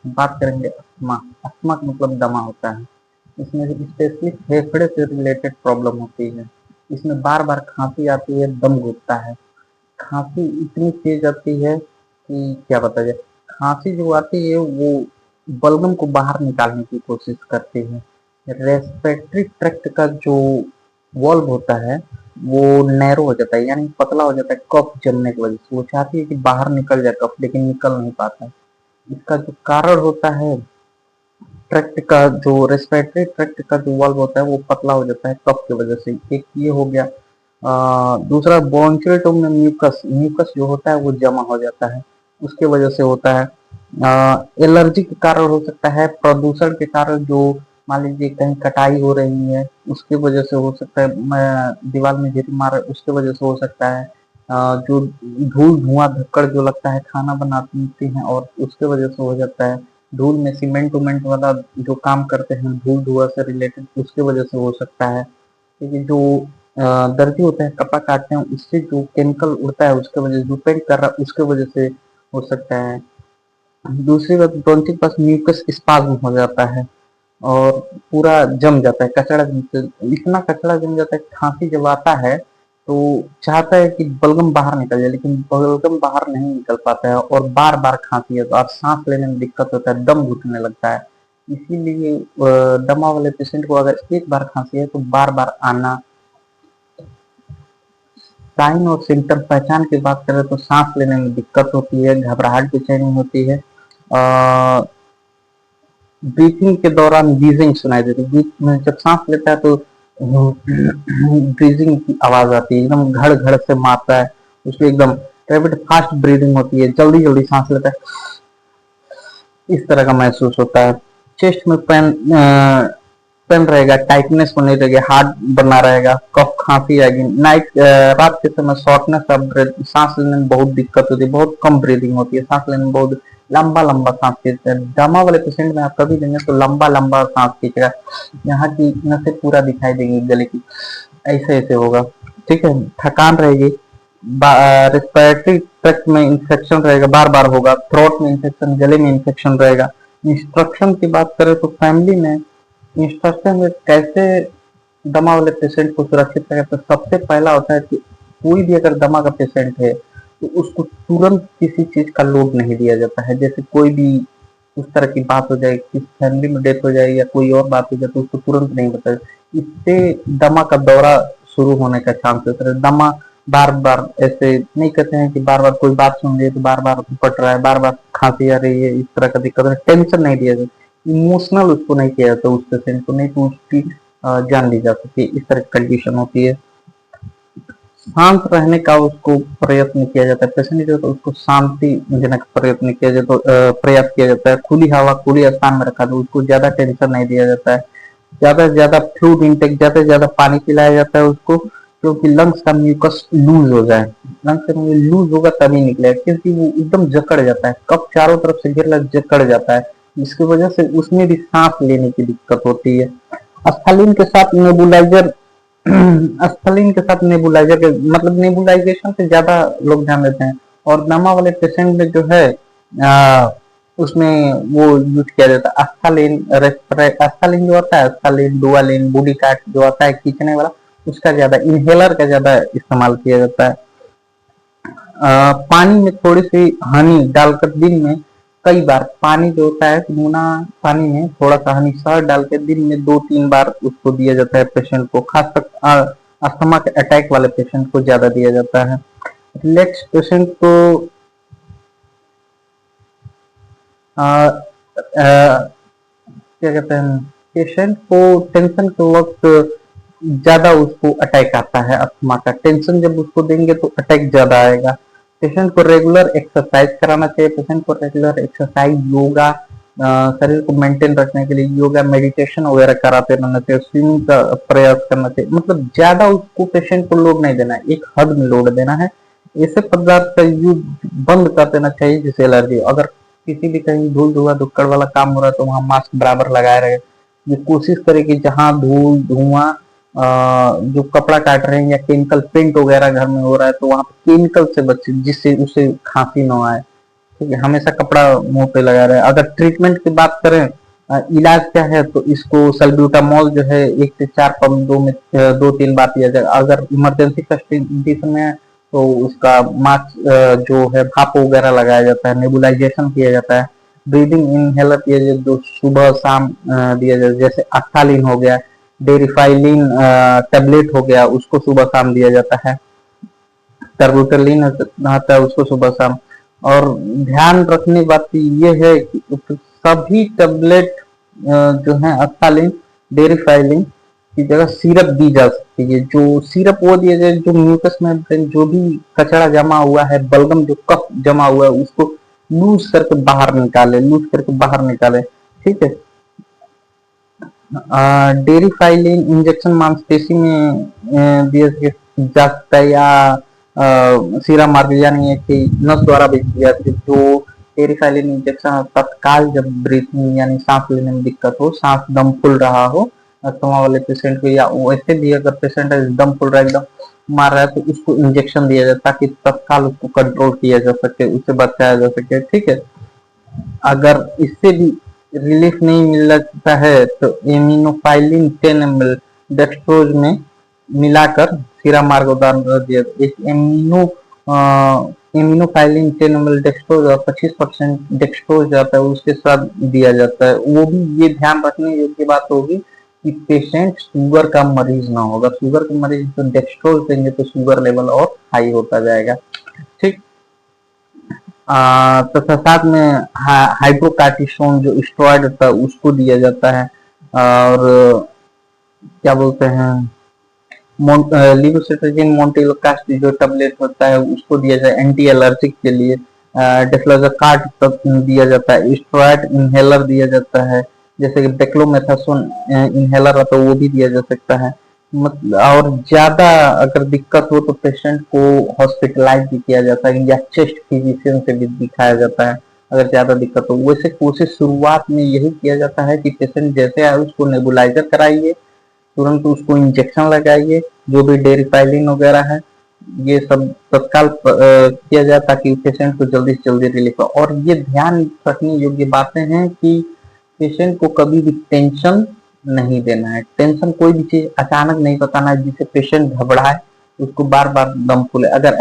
बात करेंगे asthma. Asthma का मतलब दमा होता है। इसमें स्पेशली फेफड़े से रिलेटेड प्रॉब्लम होती है। इसमें बार बार खांसी आती है, दम घुटता है। खांसी इतनी तेज आती है कि क्या बताया जाए। खांसी जो आती है वो बलगम को बाहर निकालने की कोशिश करती है। रेस्पिरेटरी ट्रैक्ट का जो वॉल्व होता है वो नैरो हो जाता है, यानी पतला हो जाता है कफ जमने की वजह से। वो चाहती है कि बाहर निकल जाए कफ, लेकिन निकल नहीं पाता है। इसका जो कारण होता है, ट्रैक्ट का जो रेस्पिरेटरी ट्रैक्ट का जो वाल्व होता है वो पतला हो जाता है कफ की वजह से। एक ये हो गया। दूसरा ब्रोंचियल ट्यूब में म्यूकस म्यूकस जो होता है वो जमा हो जाता है, उसके वजह से होता है। एलर्जी के कारण हो सकता है, प्रदूषण के कारण, जो मान लीजिए कहीं कटाई हो रही है उसके वजह से हो सकता है, दीवार में गिर मार उसके वजह से हो सकता है। जो धूल धुआं धक्कड़ जो लगता है खाना बनाती हैं और उसके वजह से हो जाता है। धूल में सीमेंट उमेंट वाला जो काम करते हैं धूल धुआं से रिलेटेड, उसके वजह से हो सकता है। क्योंकि जो दर्जी होते हैं कपड़ा काटते हैं उससे जो केमिकल उड़ता है उसके वजह से, जो पेंट कर रहा है उसके वजह से हो सकता है। दूसरी बात, ब्रोंची के पास म्यूकस स्पाज्म हो जाता है और पूरा जम जाता है, कचड़ा इतना कचड़ा जम जाता है। खांसी जब आता है तो चाहता है कि बलगम बाहर निकल जाए, लेकिन बलगम बाहर नहीं निकल पाता है और बार बार खांसी है और सांस लेने में दिक्कत होता है, दम घुटने लगता है। इसीलिए दमा वाले पेशेंट को अगर एक बार खांसी है तो बार बार आना। साइन और सिम्टम पहचान की बात करें तो सांस लेने में दिक्कत होती है, घबराहट बेचैनी होती है, ब्रीथिंग के दौरान व्हीजिंग सुनाई देती है। बीच में जब सांस लेता है तो ब्रीजिंग की आवाज आती है, एकदम घड़ घड़ से मारता है, उसकी एकदम रैपिड फास्ट ब्रीदिंग होती है, जल्दी जल्दी सांस लेता है, इस तरह का महसूस होता है। चेस्ट में पेन रहेगा, टाइटनेस बनी रहेगी, हार्ड बना रहेगा, कफ खांसी आएगी, रात के समय शॉर्टनेस ऑफ ब्रेथ, सांस लेने में बहुत दिक्कत होती है, बहुत कम ब्रीदिंग होती है, सांस लेने में बहुत लंबा लंबा सांस खींचते हैं। दमा वाले पेशेंट में आप कभी देंगे तो लंबा लंबा सांस खींचेगा, यहाँ की नसें पूरा दिखाई देंगी गले की, ऐसे ऐसे होगा। ठीक है, थकान रहेगी, रेस्पिरेटरी ट्रैक्ट में इंफेक्शन रहेगा, बार बार होगा, थ्रोट में इंफेक्शन, गले में इंफेक्शन रहेगा। इंस्ट्रक्शन की बात करें तो फैमिली में इंस्ट्रक्शन में कैसे दमा वाले पेशेंट को सुरक्षित रखें, तो सबसे पहला होता है कि कोई भी अगर दमा का पेशेंट है तो उसको तुरंत किसी चीज का लोड नहीं दिया जाता है। जैसे कोई भी उस तरह की बात हो जाए, किसी फैमिली में डेथ हो जाए या कोई और बात हो जाए तो उसको तुरंत नहीं बताया। इससे दमा का दौरा शुरू होने का चांस होता है। दमा बार बार ऐसे नहीं कहते हैं कि बार बार कोई बात सुन रही है तो बार बार पट रहा है, बार बार खांसी आ रही है, इस तरह का दिक्कत है, टेंशन नहीं दिया जाता, इमोशनल उसको नहीं किया जाता उस पेशेंट को, नहीं तो उसकी जान ली जा सकती है, इस तरह की कंडीशन होती है। शांत रहने का उसको प्रयत्न किया जाता है, पेशेंट जो तो उसको शांति जनक प्रयत्न किया जाता प्रयास किया जाता है। खुली हवा खुली स्थान में रखा, तो उसको ज्यादा टेंशन नहीं दिया जाता है। ज्यादा से ज्यादा फ्लूइड इंटेक, ज्यादा से ज्यादा पानी पिलाया जाता है उसको, क्योंकि लंग्स का म्यूकस लूज हो जाए। लंग्स का लूज होगा तभी निकलेगा, क्योंकि वो एकदम जकड़ जाता है, कफ चारों तरफ से घेर जकड़ जाता है, जिसकी वजह से उसमें भी सांस लेने की दिक्कत होती है। स्थलीन के साथ नेबुलाइजर स्थलीन के साथ नेबुलाइजर के मतलब नेबुलाइजेशन से ज्यादा लोग ध्यान देते हैं। और दमा वाले पेशेंट में जो है उसमें वो यूज किया जाता है अस्थालीन, अस्थालीन जो होता है, अस्थालीन, डुआलीन, बूडिकाट जो आता है खींचने वाला, उसका ज्यादा, इनहेलर का ज्यादा इस्तेमाल किया जाता है। पानी में थोड़ी सी हनी डालकर दिन में कई बार, पानी जो होता है गुनगुना पानी में थोड़ा सा हनी शहद डाल के दिन में 2-3 बार उसको दिया जाता है पेशेंट को, खासकर अस्थमा के अटैक वाले पेशेंट को ज्यादा दिया जाता है। रिलैक्स पेशेंट को क्या कहते हैं, पेशेंट को टेंशन के वक्त ज्यादा उसको अटैक आता है अस्थमा का, टेंशन जब उसको देंगे तो अटैक ज्यादा आएगा। पेशेंट को रेगुलर एक्सरसाइज कराना चाहिए, पेशेंट को रेगुलर एक्सरसाइज, योगा, शरीर को मेंटेन रखने के लिए योगा, मेडिटेशन वगैरह कराते रहना चाहिए, स्विमिंग का प्रयास करना चाहिए। मतलब ज्यादा उसको पेशेंट को लोड नहीं देना है, एक हद में लोड देना है। ऐसे पदार्थ का यूज बंद कर देना चाहिए जिससे एलर्जी, अगर किसी भी कहीं धूल धुआं धुक्कड़ वाला काम हो रहा है तो वहां मास्क बराबर लगाए रहे। ये कोशिश करें कि जहां धूल धुआं जो कपड़ा काट रहे हैं या केमिकल पेंट वगैरह घर में हो रहा है तो वहां पे केमिकल से बचे, जिससे उसे खांसी न आए। ठीक है, हमेशा कपड़ा मुंह पे लगा रहे। अगर ट्रीटमेंट की बात करें, इलाज क्या है, तो इसको सल्ब्यूटामॉल जो है 1 से 4 पंप दो में 2-3 बार दिया जाएगा। अगर इमरजेंसी कंडीशन में है तो उसका मास्क जो है भाप वगैरह लगाया जाता है, नेबुलाइजेशन किया जाता है, ब्रीदिंग इनहेलर किया जाए जो सुबह शाम दिया जाए, जैसे अफ्थालिन हो गया, डेरिफाइलिन टेबलेट हो गया, उसको सुबह शाम दिया जाता है, टर्बुटलिन आता है उसको सुबह शाम। और ध्यान रखने की बात ये है कि सभी टेबलेट जो है अस्थालिन, डेरिफाइलिन की जगह सिरप दी जा सकती है। जो सिरप वो दिया जाए जो म्यूकस में जो भी कचरा जमा हुआ है, बलगम जो कफ जमा हुआ है, उसको लूज करके बाहर निकाले, लूज करके बाहर निकाले। ठीक है, डेरिफाइलिन इंजेक्शन मांसपेशी में दिया जा सकता है, या सीरा मार्ग यानी है कि नस द्वारा भी दिया जाती है। जो डेरिफाइलिन इंजेक्शन तत्काल जब ब्रीथिंग यानी सांस लेने में दिक्कत हो, सांस दम फूल रहा हो अस्थमा वाले पेशेंट को, या वैसे भी अगर पेशेंट दम फूल रहा है, एकदम मार रहा है, तो उसको इंजेक्शन दिया जाता है ताकि तत्काल उसको कंट्रोल किया जा सके, उससे बचाया जा सके। ठीक है, अगर इससे भी रिलीफ नहीं मिलता है तो एमिनोफाइलिन 10 ml डेक्सट्रोज में मिलाकर सीरा मार्ग उदाहरण दिया। एक एमिनोफाइलिन 10 ml डेक्सट्रोज और 25% डेक्सट्रोज जाता है उसके साथ दिया जाता है। वो भी ये ध्यान रखने योग्य बात होगी कि पेशेंट शुगर का मरीज ना होगा। शुगर के मरीज तो डेक्सट्रोज देंगे तो शुगर लेवल और हाई होता जाएगा। ठीक, तथा साथ में हाइड्रोकार्टिसोन जो स्टेरॉइड होता है उसको दिया जाता है। और क्या बोलते हैं, लिवोसिट्राजिन मोन्टेलोकास्ट जो टेबलेट होता है उसको दिया जाए एंटी एलर्जिक के लिए। डेफ्लाजोकार्ट दिया जाता है, स्टेरॉइड इनहेलर दिया जाता है, जैसे कि डेक्लोमेथासोन इनहेलर है तो वो भी दिया जा सकता है। मतलब और ज्यादा अगर दिक्कत हो तो पेशेंट को हॉस्पिटलाइज भी किया जाता है या चेस्ट फिजिशियन से भी दिखाया जाता है अगर ज्यादा दिक्कत हो। वैसे कोशिश शुरुआत में यही किया जाता है कि पेशेंट जैसे आए उसको नेबुलाइजर कराइए, तुरंत उसको इंजेक्शन लगाइए, जो भी डेरिफाइलिन वगैरह है ये सब तत्काल किया जाए ताकि पेशेंट को जल्दी से जल्दी रिलीफ हो। और ये ध्यान रखने योग्य बातें हैं कि पेशेंट को कभी भी टेंशन नहीं देना है। टेंशन कोई भी चीज अचानक नहीं बताना है जिससे पेशेंट घबराए, उसको बार बार दम फूले। अगर